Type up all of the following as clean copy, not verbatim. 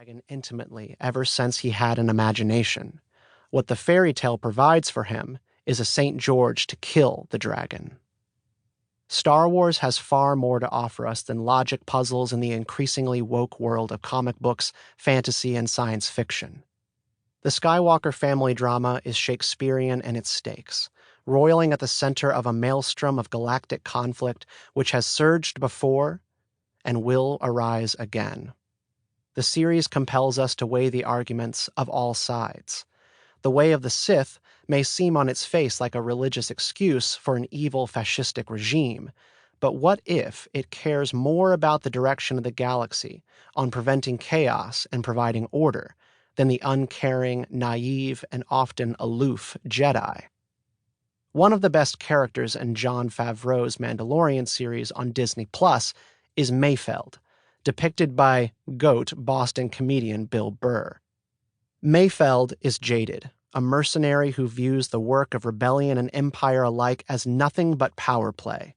dragon intimately ever since he had an imagination. What the fairy tale provides for him is a St. George to kill the dragon. Star Wars has far more to offer us than logic puzzles in the increasingly woke world of comic books, fantasy, and science fiction. The Skywalker family drama is Shakespearean in its stakes, roiling at the center of a maelstrom of galactic conflict which has surged before and will arise again. The series compels us to weigh the arguments of all sides. The way of the Sith may seem on its face like a religious excuse for an evil fascistic regime, but what if it cares more about the direction of the galaxy, on preventing chaos and providing order, than the uncaring, naive, and often aloof Jedi? One of the best characters in Jon Favreau's Mandalorian series on Disney Plus is Mayfeld, depicted by GOAT Boston comedian Bill Burr. Mayfeld is jaded, a mercenary who views the work of rebellion and empire alike as nothing but power play,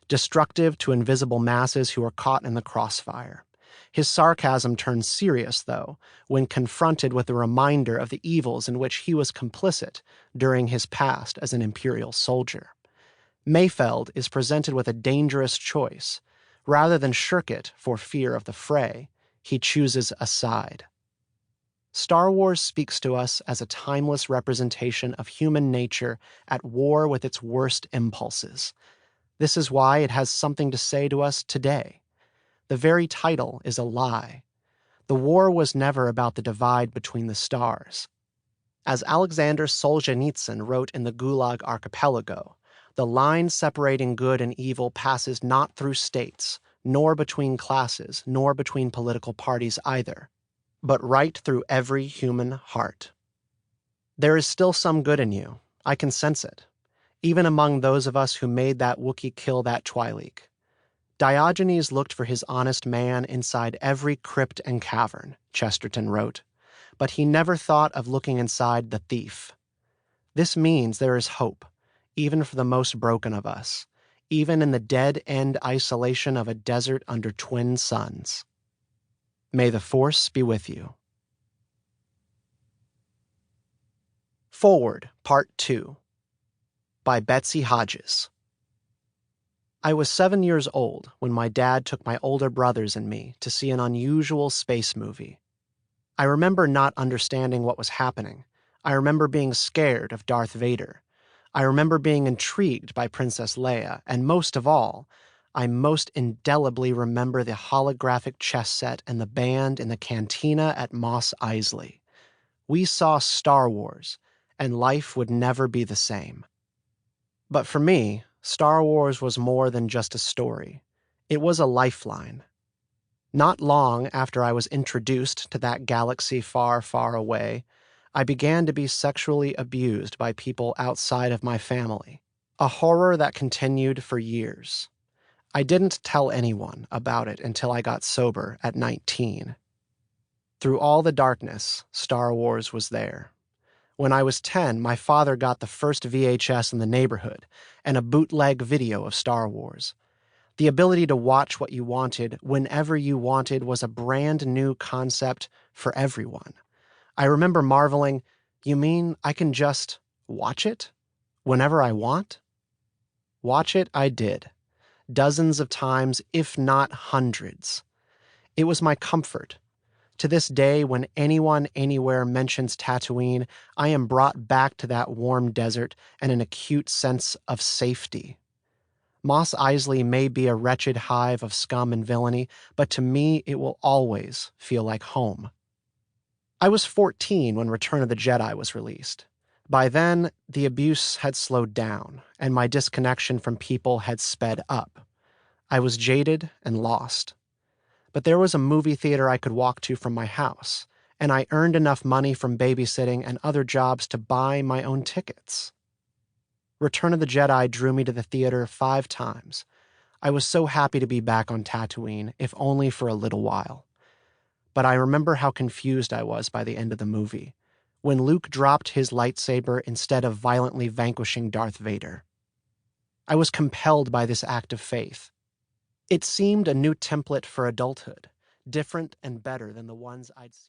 destructive to invisible masses who are caught in the crossfire. His sarcasm turns serious, though, when confronted with the reminder of the evils in which he was complicit during his past as an imperial soldier. Mayfeld is presented with a dangerous choice. Rather than shirk it for fear of the fray, he chooses a side. Star Wars speaks to us as a timeless representation of human nature at war with its worst impulses. This is why it has something to say to us today. The very title is a lie. The war was never about the divide between the stars. As Alexander Solzhenitsyn wrote in the Gulag Archipelago, the line separating good and evil passes not through states, nor between classes, nor between political parties either, but right through every human heart. There is still some good in you. I can sense it, even among those of us who made that Wookiee kill that Twi'lek. Diogenes looked for his honest man inside every crypt and cavern, Chesterton wrote, but he never thought of looking inside the thief. This means there is hope, even for the most broken of us, even in the dead-end isolation of a desert under twin suns. May the Force be with you. Forward, Part 2 by Betsy Hodges. I was 7 years old when my dad took my older brothers and me to see an unusual space movie. I remember not understanding what was happening. I remember being scared of Darth Vader. I remember being intrigued by Princess Leia, and most of all, I most indelibly remember the holographic chess set and the band in the cantina at Mos Eisley. We saw Star Wars, and life would never be the same. But for me, Star Wars was more than just a story. It was a lifeline. Not long after I was introduced to that galaxy far, far away, I began to be sexually abused by people outside of my family, a horror that continued for years. I didn't tell anyone about it until I got sober at 19. Through all the darkness, Star Wars was there. When I was 10, my father got the first VHS in the neighborhood and a bootleg video of Star Wars. The ability to watch what you wanted whenever you wanted was a brand new concept for everyone. I remember marveling, you mean I can just watch it whenever I want? Watch it I did, dozens of times, if not hundreds. It was my comfort. To this day, when anyone anywhere mentions Tatooine, I am brought back to that warm desert and an acute sense of safety. Mos Eisley may be a wretched hive of scum and villainy, but to me it will always feel like home. I was 14 when Return of the Jedi was released. By then, the abuse had slowed down, and my disconnection from people had sped up. I was jaded and lost. But there was a movie theater I could walk to from my house, and I earned enough money from babysitting and other jobs to buy my own tickets. Return of the Jedi drew me to the theater 5 times. I was so happy to be back on Tatooine, if only for a little while. But I remember how confused I was by the end of the movie, when Luke dropped his lightsaber instead of violently vanquishing Darth Vader. I was compelled by this act of faith. It seemed a new template for adulthood, different and better than the ones I'd seen.